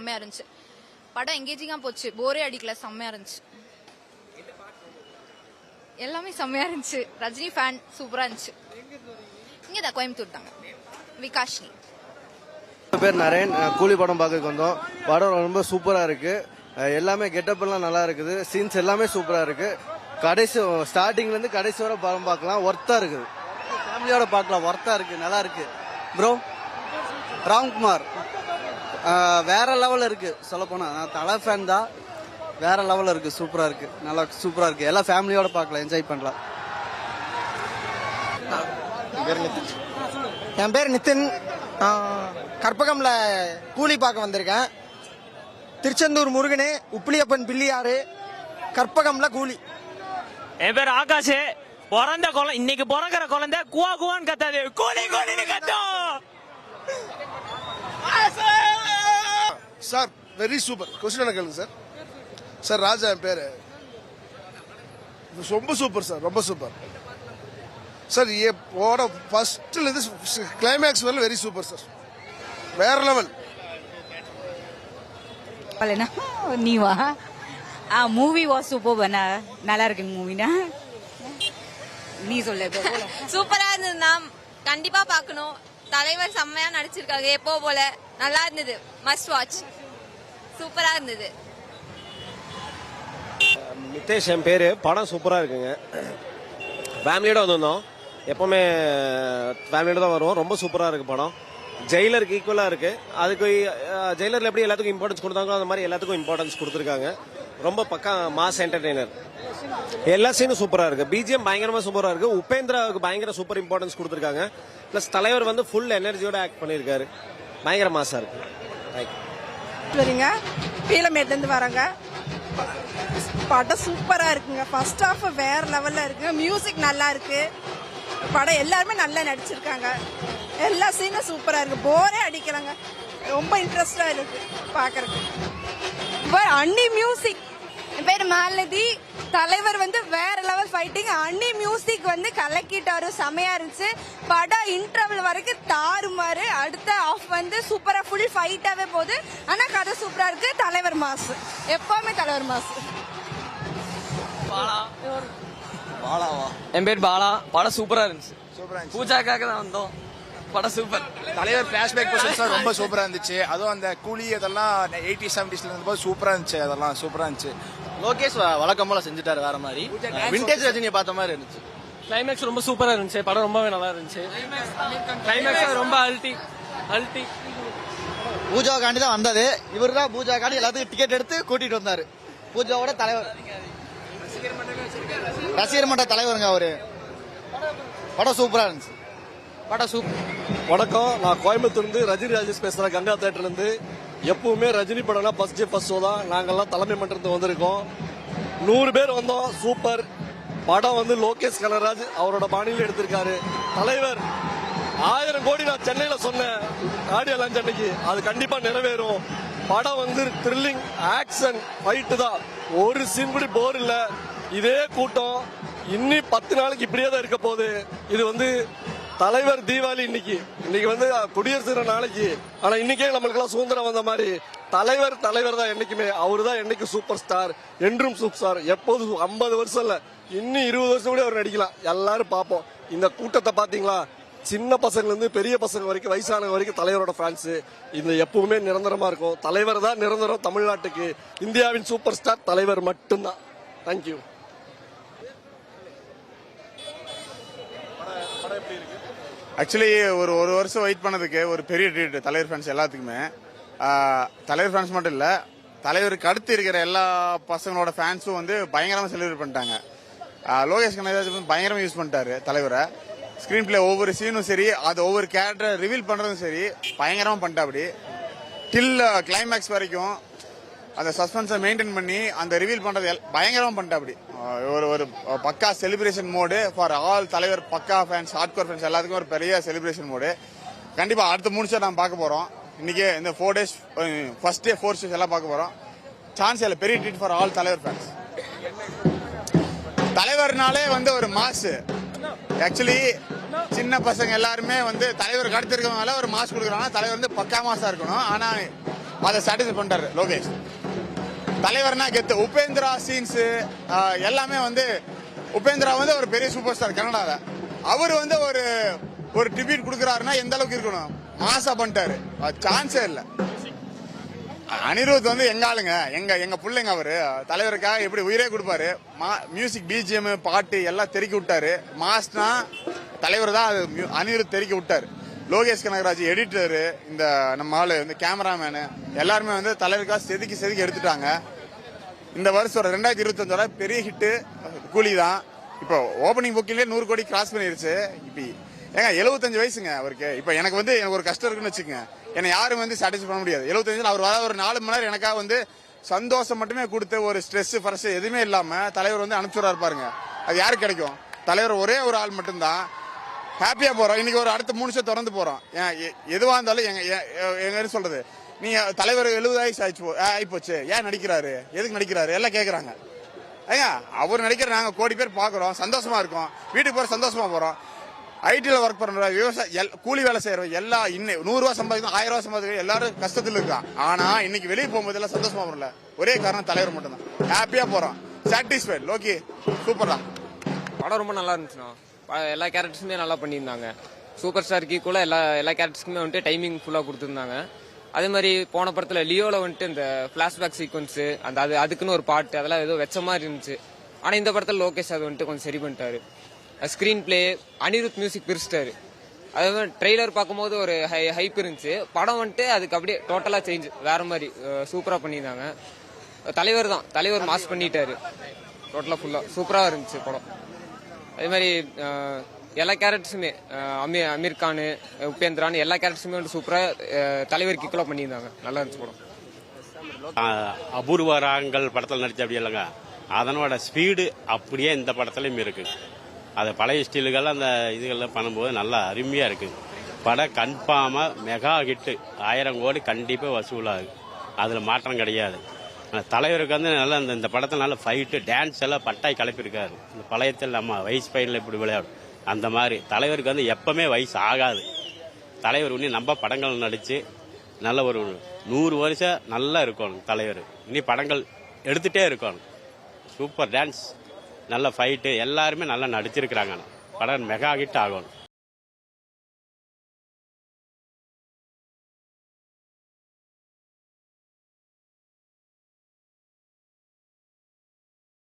செம்மையா இருந்துச்சு. படம் எங்கேஜிங்கா போச்சு, போரே அடிக்கல, செம்மையா இருந்துச்சு. எல்லாமே செம்மையா இருந்துச்சு. ரஜினி ஃபேன், சூப்பரா இருந்துச்சு. இங்கதான் கோயம்புத்தூர் தாங்க. விகாஷினி. பேர் நரேன். கூலி படம் பார்க்க வந்தோம். படம் ரொம்ப சூப்பரா இருக்கு. எல்லாமே கெட்டப் எல்லாம் நல்லா இருக்குது. சீன்ஸ் எல்லாமே சூப்பரா இருக்கு. கடைசி ஸ்டார்டிங்ல இருந்து கடைசி வரை படம் பார்க்கலாம். ஒர்த்தா இருக்குது. ஃபேமிலியோட பார்க்கலாம். ஒர்த்தா இருக்கு. நல்லா இருக்கு. ப்ரோ ராம்குமார் வேற லெவல்ல இருக்கு. சொல்ல போனா நான் தலை ஃபேன் தான். வேற லெவல்ல இருக்கு. சூப்பரா இருக்கு. நல்லா சூப்பரா இருக்கு. எல்லாம் ஃபேமிலியோட பார்க்கலாம். என்ஜாய் பண்ணலாம். என் பேர் நிதின். கற்பகம்ல கூலி பார்க்க வந்திருக்கேன். திருச்செந்தூர் முருகனே, உப்பிலியப்பன் பிள்ளையாரு, கற்பகம்ல கூலி. என் பேர் ஆகாஷ். பிறந்த குழந்தை இன்னைக்கு பிறக்கிற குழந்தை குவா குவான்னு கத்தாது, கூலி கூலின்னு கத்தும். Sir very super. கொஸ்டின் கேளுங்க சார். சார் ராஜா என் பேரு. ரொம்ப சூப்பர் சார், ரொம்ப சூப்பர் சார். ஃபர்ஸ்ட்ல இருந்து கிளைமேக்ஸ் வரல வெரி சூப்பர் சார். வேற level. Neeva movie was super பண்ண நல்லா இருக்கு மூவினா நீ சொல்ல. சூப்பரா இருந்ததுன்னா கண்டிப்பா பார்க்கணும். தலைவர் செம்மையா நடிச்சிருக்காங்க, எப்போ போல நல்லா இருந்தது. Must watch. சூப்பரா இருந்தது. நிதேஷ் என் பேரு. படம் சூப்பரா இருக்குங்க. ஃபேமிலியோட வந்திருந்தோம். எப்பவுமே ஃபேமிலியோட தான் வருவோம். ரொம்ப சூப்பரா இருக்கு படம். ஜெயிலருக்கு ஈக்குவலா இருக்கு. அதுக்கு ஜெயிலர்ல எப்படி எல்லாத்துக்கும் இம்பார்ட்டன்ஸ் கொடுத்தாங்களோ அந்த மாதிரி எல்லாத்துக்கும் இம்பார்ட்டன்ஸ் கொடுத்துருக்காங்க. ரொம்ப பக்கா மாஸ் என்டர்டெய்னர். எல்லா சீனும் சூப்பரா இருக்கு. பிஜிஎம் பயங்கரமா சூப்பரா இருக்கு. உபேந்திராவுக்கு பயங்கர சூப்பர் இம்பார்ட்டன்ஸ் கொடுத்துருக்காங்க. பிளஸ் தலைவர் வந்து ஃபுல் எனர்ஜியோட ஆக்ட் பண்ணிருக்காரு. பயங்கர மாசா இருக்கு. சரிங்க, பீலமேட்ல இருந்து வராங்க. படம் சூப்பரா இருக்குங்க. ஃபர்ஸ்ட் ஹாஃப் வேற லெவல்ல இருக்கு. மியூசிக் நல்லா இருக்கு. படம் எல்லாருமே நல்லா நடிச்சிருக்காங்க. எல்லா சீனும் சூப்பரா இருக்கு. போரே அடிக்கலங்க. ரொம்ப இன்ட்ரெஸ்டா இருக்கு பாக்குறதுக்கு. அன்னி மியூசிக். என் பேர் மாலதி. தலைவர் வந்து வேற லெவல் ஃபைட்டிங். அன்னி மியூசிக் வந்து கலக்கிட்டாரு, செமையா இருந்துச்சு. படம் இன்டர்வல் வரைக்கும் தாறுமாறு. அடுத்த ஆஃப் வந்து சூப்பரா ஃபுல் ஃபைட்டாவே போகுது. ஆனா கதை சூப்பரா இருக்கு. தலைவர் மாஸ், எப்பவுமே தலைவர் மாஸ். என் பேர் பாலா. படம் சூப்பரா இருந்துச்சு. பூஜாக்காக தான் வந்தோம். படம் சூப்பர். தலைவர் பிளாஷ்பேக் போர்ஷன்ஸ் ரொம்ப சூப்பரா இருந்துச்சு. அதுவும் அந்த கூலி அதெல்லாம் 80s 70sல இருந்தபோது சூப்பரா இருந்துச்சு. அதெல்லாம் சூப்பரா இருந்துச்சு. லோகேஷ் வழக்கம்போல செஞ்சுட்டாரு. வேற மாதிரி விண்டேஜ் ரஜினியை பார்த்த மாதிரி இருந்துச்சு. கிளைமேக்ஸ் ரொம்ப சூப்பரா இருந்துச்சு. படம் ரொம்பவே நல்லா இருந்துச்சு. கிளைமேக்ஸ் ரொம்ப அல்டி. பூஜாவுக்காண்டி தான் வந்தது. இவர் தான் பூஜாக்காண்டி எல்லாத்துக்கும் டிக்கெட் எடுத்து கூட்டிட்டு வந்தாரு. பூஜாவோட தலைவர், ரசிகர் மன்ற தலைவருங்க அவரு. படம் சூப்பரா இருந்துச்சு. படம் சூப்பர். வணக்கம், நான் கோயம்புத்தூர்ந்து ரஜினி ராஜேஷ் பேசுறேன். கங்கா தியேட்டர்ல இருந்து. எப்பவுமே ரஜினி படம்னா ஃபர்ஸ்ட் ஷோ தான். நாங்கெல்லாம் தலைமை மன்றத்துக்கு வந்திருக்கோம். 100 பேர் வந்தோம். சூப்பர் படம். வந்து லோகேஷ் கனகராஜ் அவரோட பாணியில எடுத்திருக்காரு. தலைவர் 1000 கோடி நான் சென்னையில சொன்னேன் ஆடியோ லான்ச் அன்னைக்கு. அது கண்டிப்பா நிறைவேறும். படம் வந்து த்ரில்லிங், ஆக்ஷன், ஃபைட்டு தான். ஒரு சீன் கூட போர் இல்ல. இதே கூட்டம் இன்னி 10 நாளைக்கு இப்படியே தான் இருக்க போகுது. இது வந்து தலைவர் தீபாவளி இன்னைக்கு வந்து குடியரசு தின நாளைக்கு. ஆனா இன்னைக்கே நம்மளுக்கு எல்லாம் சுதந்திரம் வந்த மாதிரி தலைவர் தான் என்னைக்குமே. அவரு தான் என்னைக்கு சூப்பர் ஸ்டார், என்றும் சூப்பர் ஸ்டார். எப்போது 50 வருஷம் இல்ல, இன்னும் 20 வருஷம் கூட அவர் நடிக்கலாம். எல்லாரும் பார்ப்போம். இந்த கூட்டத்தை பாத்தீங்களா? சின்ன பசங்க இருந்து பெரிய பசங்க வரைக்கும், வயசானவங்க வரைக்கும் தலைவரோட ஃபேன்ஸ். இது எப்பவுமே நிரந்தரமா இருக்கும். தலைவர் தான் நிரந்தரம் தமிழ்நாட்டுக்கு. இந்தியாவின் சூப்பர் ஸ்டார் தலைவர் மட்டும்தான். தேங்க்யூ. ஆக்சுவலி ஒரு வருஷம் வெயிட் பண்ணதுக்கு ஒரு பெரிய ட்ரீட் தலைவர் ஃபேன்ஸ் எல்லாத்துக்குமே. தலைவர் ஃபேன்ஸ் மட்டும் இல்ல, தலைவருக்கு அடுத்து இருக்கிற எல்லா பசங்களோட ஃபேன்ஸும் வந்து பயங்கரமா செலிப்ரேட் பண்ணிட்டாங்க. லோகேஷ் கனகராஜ் வந்து பயங்கரமா யூஸ் பண்ணிட்டாரு தலைவரை. ஸ்கிரீன் பிளே ஒவ்வொரு சீனும் சரி, அது ஒவ்வொரு கேரக்டரை ரிவீல் பண்றதும் சரி, பயங்கரமா பண்ணிட்டா. அப்படி டில் கிளைமேக்ஸ் வரைக்கும் அந்த சஸ்பென்ஸை மெயின்டைன் பண்ணி அந்த ரிவீல் பண்றது பயங்கரமா பண்ணிட்டா. அப்படி ஒரு பக்கா செலிப்ரேஷன் மோடு ஃபார் ஆல் தலைவர். பக்கா ஃபேன்ஸ், ஹார்ட்கோர் ஃபேன்ஸ் எல்லாத்துக்கும் ஒரு பெரிய செலிப்ரேஷன் மோடு. கண்டிப்பா அடுத்த முடிச்சா நம்ம பார்க்க போறோம். இன்னைக்கு இந்த 4 days, ஃபர்ஸ்ட் டே 4 shows எல்லாம் பார்க்க போறோம். சான்ஸ் இல்ல, பெரிய ட்ரீட் ஃபார் ஆல் தலைவர் ஃபேன்ஸ். தலைவர்னாலே வந்து ஒரு மாசு. ஆக்சுவலி சின்ன பசங்க எல்லாருமே வந்து தலைவருக்கு அடுத்து இருக்கவங்க ஒரு மாஸ் கொடுக்குறாங்க. தலைவர் வந்து பக்கா மாசா இருக்கணும். ஆனா அதை சாட்டிஸ்ஃபை பண்ணிட்டாரு லோகேஷ். தலைவர்னா கெத்து. உபேந்திரா சீன்ஸ் எல்லாமே வந்து உபேந்திரா வந்து ஒரு பெரிய சூப்பர் ஸ்டார் கன்னடால. அவர் வந்து ஒரு ட்ரிபியூட் கொடுக்குறாருன்னா எந்த அளவுக்கு இருக்கணும், மாசா பண்ணிட்டாரு, சான்ஸே இல்லை. அனிருத் வந்து எங்க ஆளுங்க, எங்க பிள்ளைங்க. அவரு தலைவருக்காக எப்படி உயிரே கொடுப்பாரு. மியூசிக் பிஜிஎம் பாட்டு எல்லாம் தெறிக்க விட்டாரு. மாஸ்னா தலைவர் தான் அது அனிருத் தெறிக்க விட்டாரு. லோகேஷ் கனகராஜ் எடிட்டரு, இந்த நம்ம ஆளு இந்த கேமராமேனு எல்லாருமே வந்து தலைவருக்காக செதுக்கி எடுத்துட்டாங்க. இந்த வருஷம் 2025 பெரிய ஹிட்டு கூலி தான். இப்போ ஓப்பனிங் புக்கிங்லேயே 100 கோடி கிராஸ் பண்ணிருச்சு. இப்போ ஏங்க 75 வயசுங்க அவருக்கு. இப்போ எனக்கு ஒரு கஷ்டம் இருக்குன்னு வச்சுக்கோங்க, என்னை யாரும் வந்து சாட்டிஸ்ஃபை பண்ண முடியாது. 75 அவர் வர ஒரு 4 மணி நேரம் எனக்காக வந்து சந்தோஷம் மட்டுமே கொடுத்து ஒரு ஸ்ட்ரெஸ் ஃபர்ஸ்ட் எதுவுமே இல்லாம தலைவர் வந்து அனுப்பிச்சுடா இருப்பாருங்க. அது யாருக்கு கிடைக்கும்? தலைவர் ஒரே ஒரு ஆள் மட்டும்தான். ஹாப்பியா போறோம். இன்னைக்கு ஒரு அடுத்த 3 நிமிஷம் திறந்து போறோம். எதுவா இருந்தாலும் எங்க சொல்றது, நீங்க தலைவர் 70 வயசு ஆயிப்போச்சு, ஏன் நடிக்கிறாரு, எதுக்கு நடிக்கிறாரு எல்லாம் கேக்குறாங்க. ஐயா அவர் நடிக்கிற நாங்க கோடி பேர் பாக்குறோம், சந்தோஷமா இருக்கோம், வீட்டுக்கு போற சந்தோஷமா போறோம். ஐடில ஒர்க் பண்ற விவசாய கூலி வேலை செய்யறோம் எல்லாம் 100 ரூபா சம்பாதிக்கணும், 1000 ரூபா சம்பாதிக்கணும், எல்லாரும் கஷ்டத்துல இருக்கான். ஆனா இன்னைக்கு வெளியே போகும்போது எல்லாம் சந்தோஷமா போறல, ஒரே காரணம் தலைவர் மட்டும்தான். ஹாப்பியா போறோம், சாட்டிஸ்ஃபைட். லோகி சூப்பர் தான். படம் ரொம்ப நல்லா இருந்துச்சுண்ணா. எல்லா கேரக்டர்ஸுமே நல்லா பண்ணியிருந்தாங்க. சூப்பர் ஸ்டாருக்கு ஈக்குவலாக எல்லா கேரக்டர்ஸ்க்குமே வந்துட்டு டைமிங் ஃபுல்லாக கொடுத்துருந்தாங்க. அதே மாதிரி போன படத்தில் லியோவில் வந்துட்டு இந்த ஃப்ளாஷ்பேக் சீக்வன்ஸு அதுக்குன்னு ஒரு பாட்டு அதெல்லாம் ஏதோ வெச்ச மாதிரி இருந்துச்சு. ஆனால் இந்த படத்தில் லோகேஷ் அது வந்துட்டு கொஞ்சம் சரி பண்ணிட்டாரு. ஸ்க்ரீன் பிளே அனிருத் மியூசிக் பிரிச்சிட்டாரு. அதே மாதிரி ட்ரெய்லர் பார்க்கும்போது ஒரு ஹைப் இருந்துச்சு. படம் வந்துட்டு அதுக்கு அப்படியே டோட்டலாக சேஞ்ச் வேற மாதிரி சூப்பராக பண்ணியிருந்தாங்க. தலைவர் மாஸ் பண்ணிட்டாரு. டோட்டலாக ஃபுல்லாக சூப்பராக இருந்துச்சு படம். அதே மாதிரி எல்லா கேரக்டர்ஸுமே அமீர் கான், உபேந்திரான் எல்லா கேரக்டர்ஸுமே வந்து சூப்பராக தலைவருக்கு ஈக்குவலாக பண்ணியிருந்தாங்க. நல்லா இருந்துச்சு படம். அபூர்வ ராகங்கள் படத்தில் நடிச்ச அப்படி இல்லைங்க, அதனோட ஸ்பீடு அப்படியே இந்த படத்துலையும் இருக்கு. அது பழைய ஸ்டீலுகள் அந்த இதுகள்லாம் பண்ணும்போது நல்லா அருமையாக இருக்கு. படம் கன்ஃபார்மாக மெகா ஹிட்டு, 1000 கோடி கண்டிப்பாக வசூலாகுது, அதில் மாற்றம் கிடையாது. தலைவருக்கு வந்து நல்லா இந்த படத்தில் நல்ல ஃபைட்டு டான்ஸ் எல்லாம் பட்டாய் கிளப்பியிருக்காரு. இந்த பழையத்தில் நம்ம வயசு பையனில் இப்படி விளையாடும் அந்த மாதிரி தலைவருக்கு வந்து எப்பவுமே வயசு ஆகாது. தலைவர் இன்னும் நம்ம படங்கள் நடித்து நல்ல ஒரு 100 வருஷம் நல்லா இருக்கணும். தலைவர் இனி படங்கள் எடுத்துகிட்டே இருக்கணும். சூப்பர் டான்ஸ், நல்ல ஃபைட்டு, எல்லாருமே நல்லா நடிச்சிருக்கிறாங்க. படம் மெகா ஹிட் ஆகணும்.